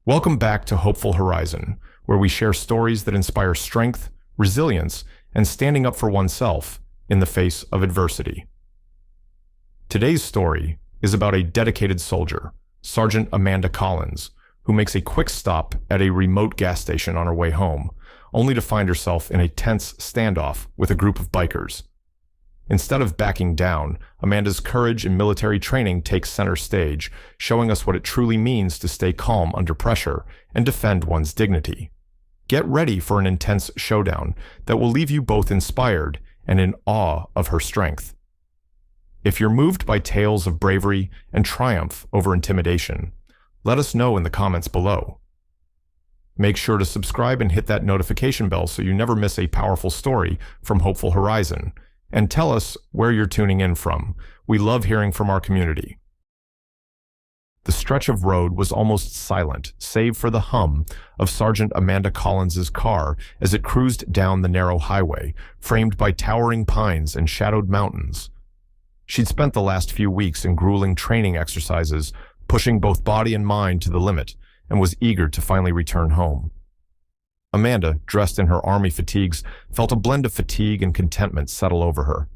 Welcome back to Hopeful Horizon, where we share stories that inspire strength, resilience, and standing up for oneself in the face of adversity. Today's story is about a dedicated soldier, Sergeant Amanda Collins, who makes a quick stop at a remote gas station on her way home, only to find herself in a tense standoff with a group of bikers. Instead of backing down, Amanda's courage and military training takes center stage, showing us what it truly means to stay calm under pressure and defend one's dignity. Get ready for an intense showdown that will leave you both inspired and in awe of her strength. If you're moved by tales of bravery and triumph over intimidation, let us know in the comments below. Make sure to subscribe and hit that notification bell so you never miss a powerful story from Hopeful Horizon. And tell us where you're tuning in from. We love hearing from our community. The stretch of road was almost silent, save for the hum of Sergeant Amanda Collins's car as it cruised down the narrow highway, framed by towering pines and shadowed mountains. She'd spent the last few weeks in grueling training exercises, pushing both body and mind to the limit, and was eager to finally return home. Amanda, dressed in her army fatigues, felt a blend of fatigue and contentment settle over her.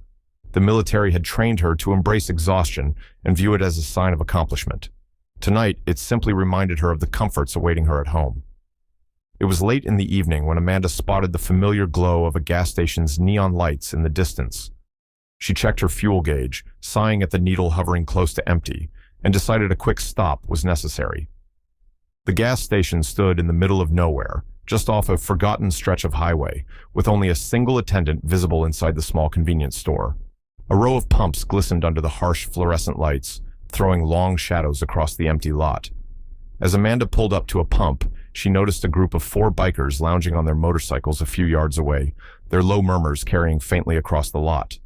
The military had trained her to embrace exhaustion and view it as a sign of accomplishment. Tonight, it simply reminded her of the comforts awaiting her at home. It was late in the evening when Amanda spotted the familiar glow of a gas station's neon lights in the distance. She checked her fuel gauge, sighing at the needle hovering close to empty, and decided a quick stop was necessary. The gas station stood in the middle of nowhere, just off a forgotten stretch of highway, with only a single attendant visible inside the small convenience store. A row of pumps glistened under the harsh fluorescent lights, throwing long shadows across the empty lot. As Amanda pulled up to a pump, she noticed a group of 4 bikers lounging on their motorcycles a few yards away, their low murmurs carrying faintly across the lot.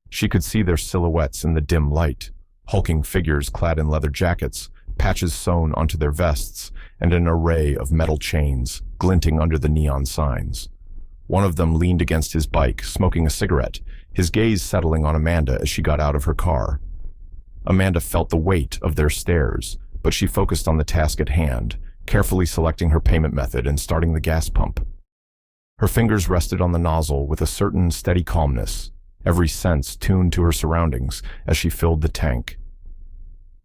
She could see their silhouettes in the dim light, hulking figures clad in leather jackets, patches sewn onto their vests, and an array of metal chains glinting under the neon signs. One of them leaned against his bike, smoking a cigarette, his gaze settling on Amanda as she got out of her car. Amanda felt the weight of their stares, but she focused on the task at hand, carefully selecting her payment method and starting the gas pump. Her fingers rested on the nozzle with a certain steady calmness, every sense tuned to her surroundings as she filled the tank.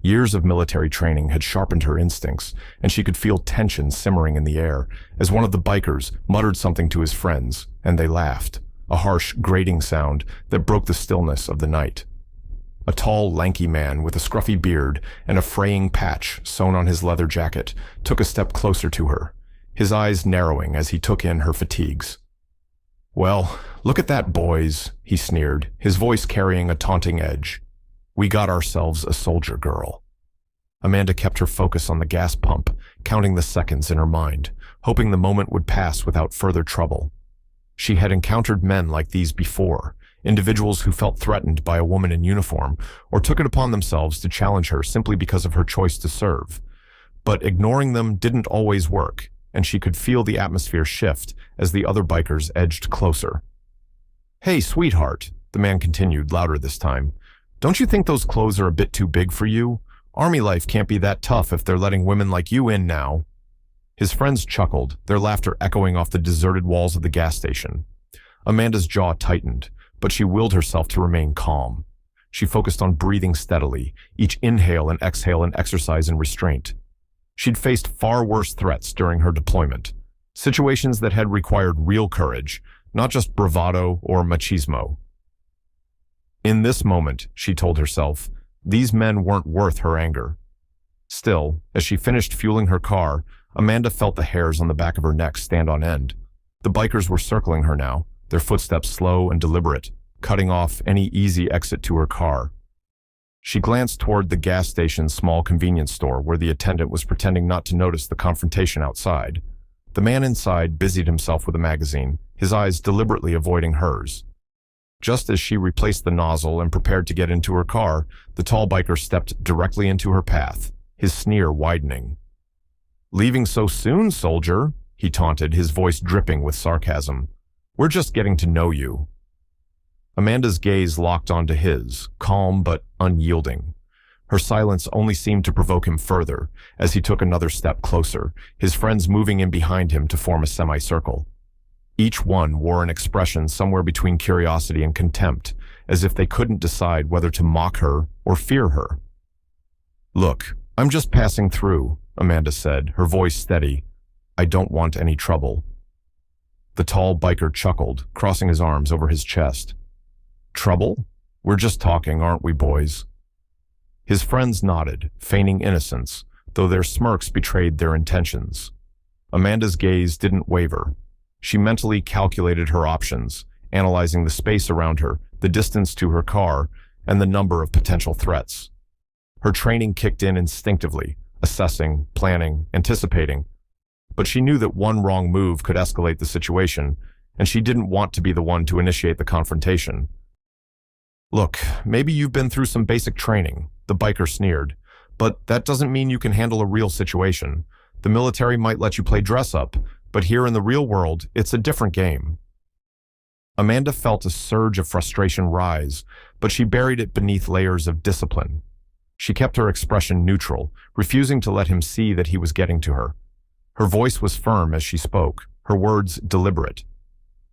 Years of military training had sharpened her instincts, and she could feel tension simmering in the air as one of the bikers muttered something to his friends, and they laughed, a harsh, grating sound that broke the stillness of the night. A tall, lanky man with a scruffy beard and a fraying patch sewn on his leather jacket took a step closer to her, his eyes narrowing as he took in her fatigues. "Well, look at that, boys," he sneered, his voice carrying a taunting edge. "We got ourselves a soldier girl." Amanda kept her focus on the gas pump, counting the seconds in her mind, hoping the moment would pass without further trouble. She had encountered men like these before, individuals who felt threatened by a woman in uniform or took it upon themselves to challenge her simply because of her choice to serve. But ignoring them didn't always work, and she could feel the atmosphere shift as the other bikers edged closer. "Hey, sweetheart," the man continued, louder this time. "Don't you think those clothes are a bit too big for you? Army life can't be that tough if they're letting women like you in now." His friends chuckled, their laughter echoing off the deserted walls of the gas station. Amanda's jaw tightened, but she willed herself to remain calm. She focused on breathing steadily, each inhale and exhale an exercise in restraint. She'd faced far worse threats during her deployment, situations that had required real courage, not just bravado or machismo. In this moment, she told herself, these men weren't worth her anger. Still, as she finished fueling her car, Amanda felt the hairs on the back of her neck stand on end. The bikers were circling her now, their footsteps slow and deliberate, cutting off any easy exit to her car. She glanced toward the gas station's small convenience store where the attendant was pretending not to notice the confrontation outside. The man inside busied himself with a magazine, his eyes deliberately avoiding hers. Just as she replaced the nozzle and prepared to get into her car, the tall biker stepped directly into her path, his sneer widening. "Leaving so soon, soldier?" he taunted, his voice dripping with sarcasm. "We're just getting to know you." Amanda's gaze locked onto his, calm but unyielding. Her silence only seemed to provoke him further as he took another step closer, his friends moving in behind him to form a semicircle. Each one wore an expression somewhere between curiosity and contempt, as if they couldn't decide whether to mock her or fear her. "Look, I'm just passing through," Amanda said, her voice steady. "I don't want any trouble." The tall biker chuckled, crossing his arms over his chest. "Trouble? We're just talking, aren't we, boys?" His friends nodded, feigning innocence, though their smirks betrayed their intentions. Amanda's gaze didn't waver. She mentally calculated her options, analyzing the space around her, the distance to her car, and the number of potential threats. Her training kicked in instinctively, assessing, planning, anticipating. But she knew that one wrong move could escalate the situation, and she didn't want to be the one to initiate the confrontation. "Look, maybe you've been through some basic training," the biker sneered, "but that doesn't mean you can handle a real situation. The military might let you play dress-up, but here in the real world, it's a different game." Amanda felt a surge of frustration rise, but she buried it beneath layers of discipline. She kept her expression neutral, refusing to let him see that he was getting to her. Her voice was firm as she spoke, her words deliberate.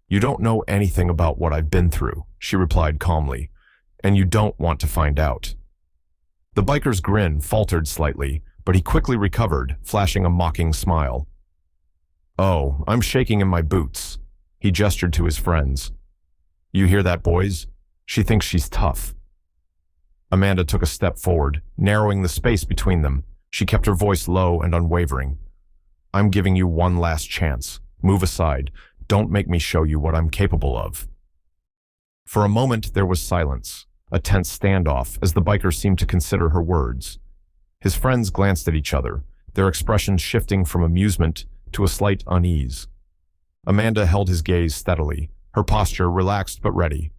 "You don't know anything about what I've been through," she replied calmly, "and you don't want to find out." The biker's grin faltered slightly, but he quickly recovered, flashing a mocking smile. "Oh, I'm shaking in my boots." He gestured to his friends. "You hear that, boys? She thinks she's tough." Amanda took a step forward, narrowing the space between them. She kept her voice low and unwavering. "I'm giving you one last chance. Move aside. Don't make me show you what I'm capable of." For a moment, there was silence, a tense standoff as the biker seemed to consider her words. His friends glanced at each other, their expressions shifting from amusement to a slight unease. Amanda held his gaze steadily, her posture relaxed but ready.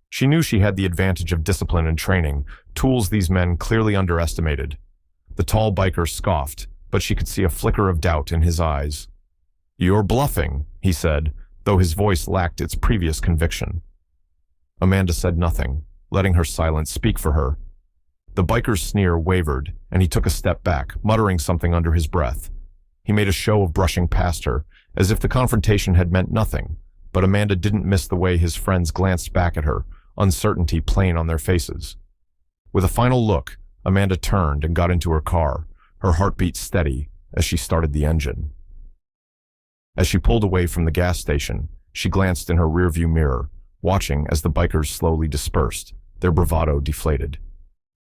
She knew she had the advantage of discipline and training, tools these men clearly underestimated. The tall biker scoffed, but she could see a flicker of doubt in his eyes. "You're bluffing," he said, though his voice lacked its previous conviction. Amanda said nothing, letting her silence speak for her. The biker's sneer wavered, and he took a step back, muttering something under his breath. He made a show of brushing past her, as if the confrontation had meant nothing, but Amanda didn't miss the way his friends glanced back at her, uncertainty plain on their faces. With a final look, Amanda turned and got into her car, her heartbeat steady as she started the engine. As she pulled away from the gas station, she glanced in her rearview mirror, watching as the bikers slowly dispersed, their bravado deflated.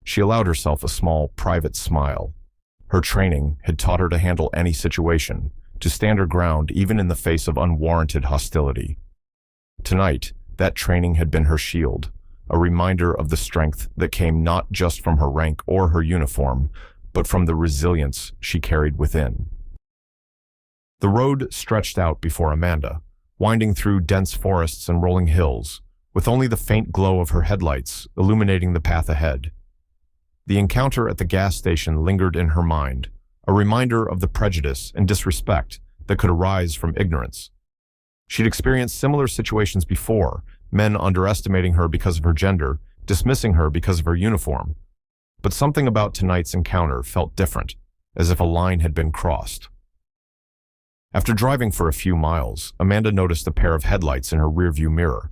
She allowed herself a small, private smile. Her training had taught her to handle any situation, to stand her ground even in the face of unwarranted hostility. Tonight, that training had been her shield, a reminder of the strength that came not just from her rank or her uniform, but from the resilience she carried within. The road stretched out before Amanda, winding through dense forests and rolling hills, with only the faint glow of her headlights illuminating the path ahead. The encounter at the gas station lingered in her mind, a reminder of the prejudice and disrespect that could arise from ignorance. She'd experienced similar situations before, men underestimating her because of her gender, dismissing her because of her uniform. But something about tonight's encounter felt different, as if a line had been crossed. After driving for a few miles, Amanda noticed a pair of headlights in her rearview mirror.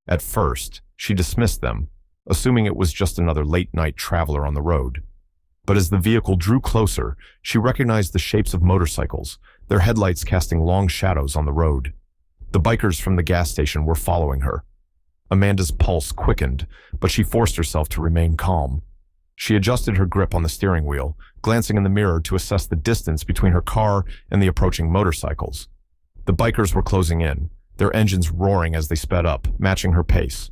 At first, she dismissed them, assuming it was just another late-night traveler on the road. But as the vehicle drew closer, she recognized the shapes of motorcycles, their headlights casting long shadows on the road. The bikers from the gas station were following her. Amanda's pulse quickened, but she forced herself to remain calm. She adjusted her grip on the steering wheel, glancing in the mirror to assess the distance between her car and the approaching motorcycles. The bikers were closing in, their engines roaring as they sped up, matching her pace.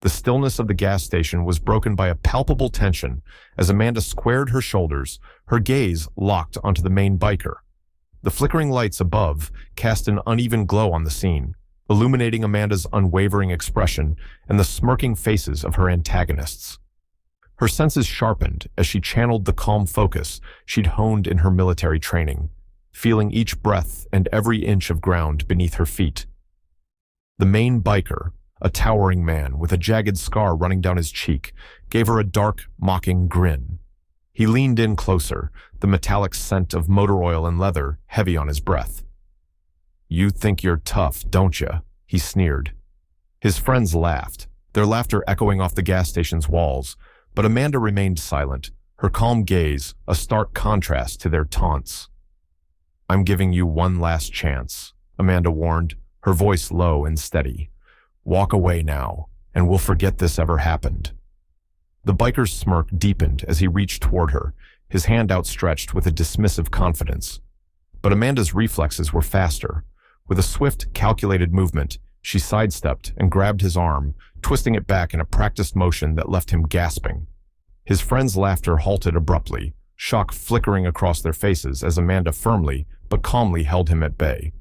The stillness of the gas station was broken by a palpable tension as Amanda squared her shoulders, her gaze locked onto the main biker. The flickering lights above cast an uneven glow on the scene, illuminating Amanda's unwavering expression and the smirking faces of her antagonists. Her senses sharpened as she channeled the calm focus she'd honed in her military training, feeling each breath and every inch of ground beneath her feet. The main biker, a towering man with a jagged scar running down his cheek, gave her a dark, mocking grin. He leaned in closer, the metallic scent of motor oil and leather heavy on his breath. "You think you're tough, don't you?" he sneered. His friends laughed, their laughter echoing off the gas station's walls, but Amanda remained silent, her calm gaze a stark contrast to their taunts. "I'm giving you one last chance," Amanda warned, her voice low and steady. "Walk away now, and we'll forget this ever happened." The biker's smirk deepened as he reached toward her, his hand outstretched with a dismissive confidence. But Amanda's reflexes were faster. With a swift, calculated movement, she sidestepped and grabbed his arm, twisting it back in a practiced motion that left him gasping. His friends' laughter halted abruptly, shock flickering across their faces as Amanda firmly but calmly held him at bay.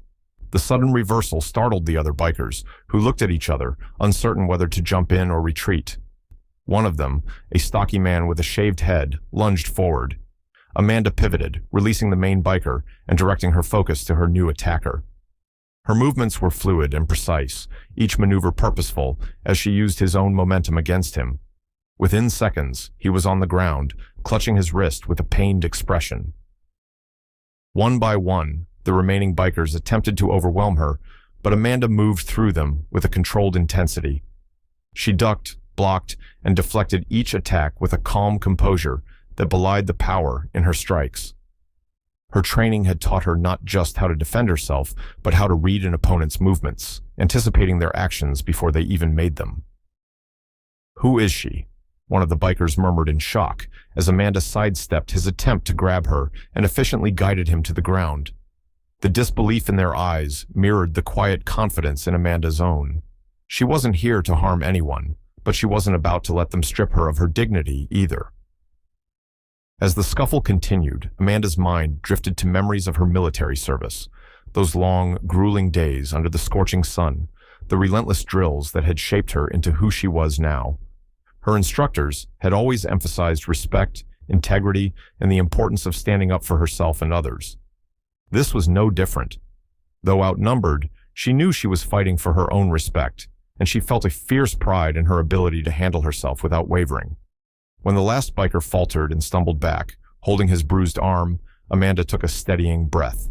The sudden reversal startled the other bikers, who looked at each other, uncertain whether to jump in or retreat. One of them, a stocky man with a shaved head, lunged forward. Amanda pivoted, releasing the main biker and directing her focus to her new attacker. Her movements were fluid and precise, each maneuver purposeful as she used his own momentum against him. Within seconds, he was on the ground, clutching his wrist with a pained expression. One by one, the remaining bikers attempted to overwhelm her, but Amanda moved through them with a controlled intensity. She ducked, blocked, and deflected each attack with a calm composure that belied the power in her strikes. Her training had taught her not just how to defend herself, but how to read an opponent's movements, anticipating their actions before they even made them. "Who is she?" one of the bikers murmured in shock as Amanda sidestepped his attempt to grab her and efficiently guided him to the ground. The disbelief in their eyes mirrored the quiet confidence in Amanda's own. She wasn't here to harm anyone, but she wasn't about to let them strip her of her dignity either. As the scuffle continued, Amanda's mind drifted to memories of her military service, those long, grueling days under the scorching sun, the relentless drills that had shaped her into who she was now. Her instructors had always emphasized respect, integrity, and the importance of standing up for herself and others. This was no different. Though outnumbered, she knew she was fighting for her own respect, and she felt a fierce pride in her ability to handle herself without wavering. When the last biker faltered and stumbled back, holding his bruised arm, Amanda took a steadying breath.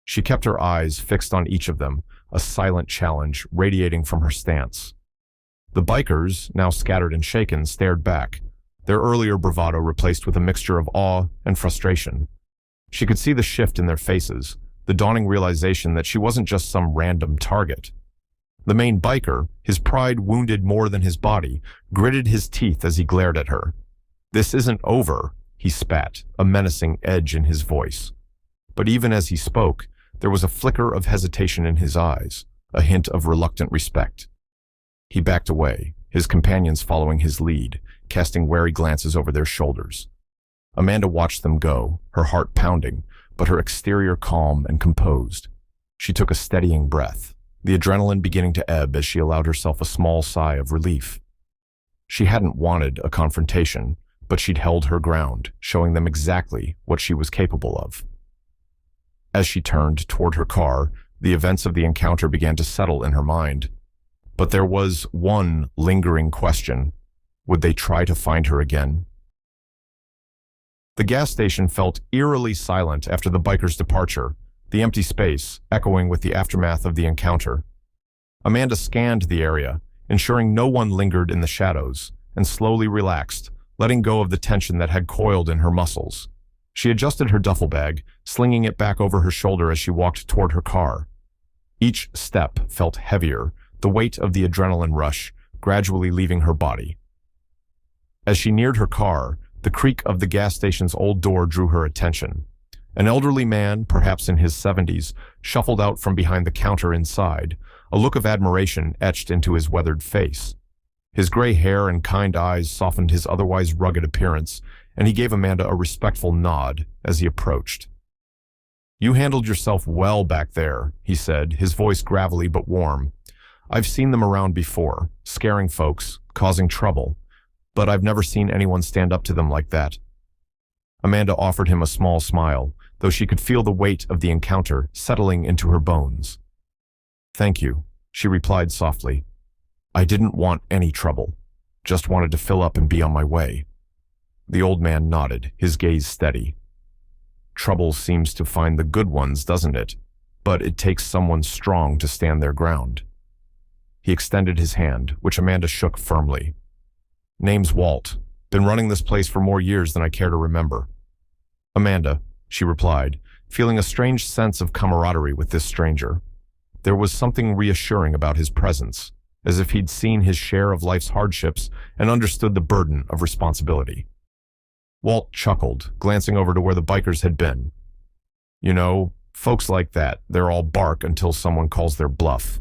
She kept her eyes fixed on each of them, a silent challenge radiating from her stance. The bikers, now scattered and shaken, stared back, their earlier bravado replaced with a mixture of awe and frustration. She could see the shift in their faces, the dawning realization that she wasn't just some random target. The main biker, his pride wounded more than his body, gritted his teeth as he glared at her. "This isn't over," he spat, a menacing edge in his voice. But even as he spoke, there was a flicker of hesitation in his eyes, a hint of reluctant respect. He backed away, his companions following his lead, casting wary glances over their shoulders. Amanda watched them go, her heart pounding, but her exterior calm and composed. She took a steadying breath, the adrenaline beginning to ebb as she allowed herself a small sigh of relief. She hadn't wanted a confrontation, but she'd held her ground, showing them exactly what she was capable of. As she turned toward her car, the events of the encounter began to settle in her mind. But there was one lingering question. Would they try to find her again? The gas station felt eerily silent after the biker's departure, the empty space echoing with the aftermath of the encounter. Amanda scanned the area, ensuring no one lingered in the shadows, and slowly relaxed, letting go of the tension that had coiled in her muscles. She adjusted her duffel bag, slinging it back over her shoulder as she walked toward her car. Each step felt heavier, the weight of the adrenaline rush gradually leaving her body. As she neared her car, the creak of the gas station's old door drew her attention. An elderly man, perhaps in his 70s, shuffled out from behind the counter inside, a look of admiration etched into his weathered face. His gray hair and kind eyes softened his otherwise rugged appearance, and he gave Amanda a respectful nod as he approached. "You handled yourself well back there," he said, his voice gravelly but warm. "I've seen them around before, scaring folks, causing trouble, but I've never seen anyone stand up to them like that." Amanda offered him a small smile, though she could feel the weight of the encounter settling into her bones. "Thank you," she replied softly. I didn't want any trouble. Just wanted to fill up and be on my way. The old man nodded, his gaze steady. Trouble seems to find the good ones, doesn't it? But it takes someone strong to stand their ground. He extended his hand, which Amanda shook firmly. Name's Walt. Been running this place for more years than I care to remember. Amanda, she replied, feeling a strange sense of camaraderie with this stranger. There was something reassuring about his presence, as if he'd seen his share of life's hardships and understood the burden of responsibility. Walt chuckled, glancing over to where the bikers had been. You know, folks like that, they're all bark until someone calls their bluff.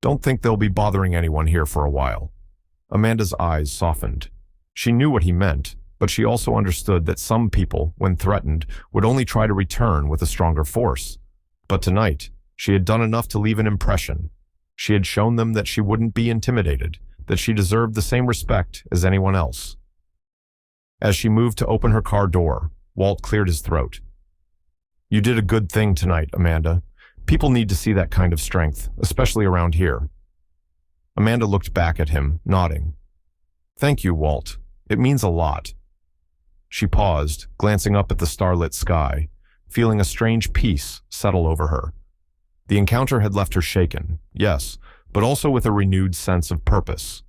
Don't think they'll be bothering anyone here for a while. Amanda's eyes softened. She knew what he meant, but she also understood that some people, when threatened, would only try to return with a stronger force. But tonight, she had done enough to leave an impression. She had shown them that she wouldn't be intimidated, that she deserved the same respect as anyone else. As she moved to open her car door, Walt cleared his throat. You did a good thing tonight, Amanda. People need to see that kind of strength, especially around here. Amanda looked back at him, nodding. Thank you, Walt. It means a lot. She paused, glancing up at the starlit sky, feeling a strange peace settle over her. The encounter had left her shaken, yes, but also with a renewed sense of purpose.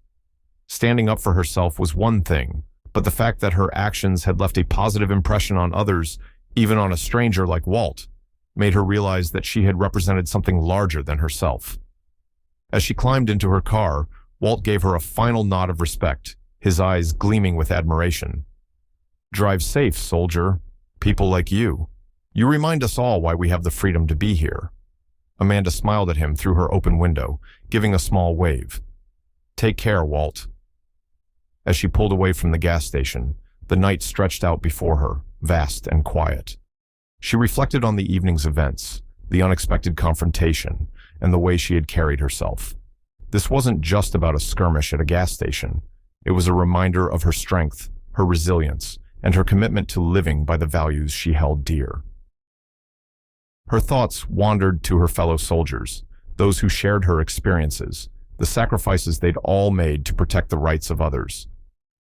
Standing up for herself was one thing, but the fact that her actions had left a positive impression on others, even on a stranger like Walt, made her realize that she had represented something larger than herself. As she climbed into her car, Walt gave her a final nod of respect, his eyes gleaming with admiration. Drive safe, soldier. People like you. You remind us all why we have the freedom to be here. Amanda smiled at him through her open window, giving a small wave. Take care, Walt. As she pulled away from the gas station, the night stretched out before her, vast and quiet. She reflected on the evening's events, the unexpected confrontation, and the way she had carried herself. This wasn't just about a skirmish at a gas station. It was a reminder of her strength, her resilience, and her commitment to living by the values she held dear. Her thoughts wandered to her fellow soldiers, those who shared her experiences, the sacrifices they'd all made to protect the rights of others.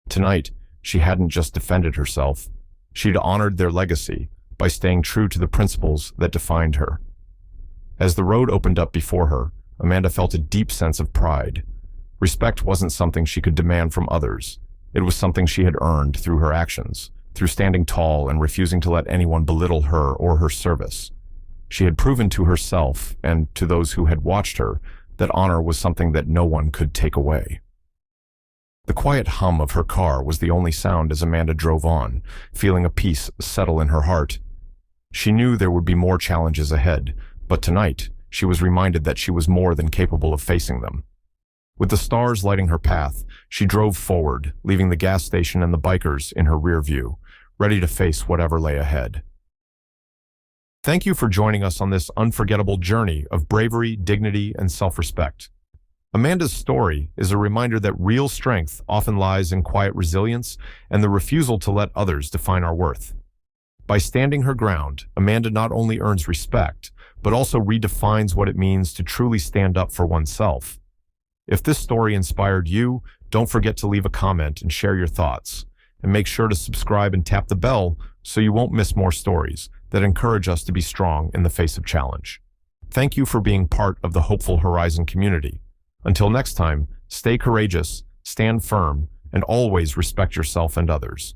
Tonight, she hadn't just defended herself. She'd honored their legacy by staying true to the principles that defined her. As the road opened up before her, Amanda felt a deep sense of pride. Respect wasn't something she could demand from others. It was something she had earned through her actions, through standing tall and refusing to let anyone belittle her or her service. She had proven to herself and to those who had watched her that honor was something that no one could take away. The quiet hum of her car was the only sound as Amanda drove on, feeling a peace settle in her heart. She knew there would be more challenges ahead, but tonight she was reminded that she was more than capable of facing them. With the stars lighting her path, she drove forward, leaving the gas station and the bikers in her rear view, ready to face whatever lay ahead. Thank you for joining us on this unforgettable journey of bravery, dignity, and self-respect. Amanda's story is a reminder that real strength often lies in quiet resilience and the refusal to let others define our worth. By standing her ground, Amanda not only earns respect, but also redefines what it means to truly stand up for oneself. If this story inspired you, don't forget to leave a comment and share your thoughts. And make sure to subscribe and tap the bell so you won't miss more stories that encourage us to be strong in the face of challenge. Thank you for being part of the Hopeful Horizon community. Until next time, stay courageous, stand firm, and always respect yourself and others.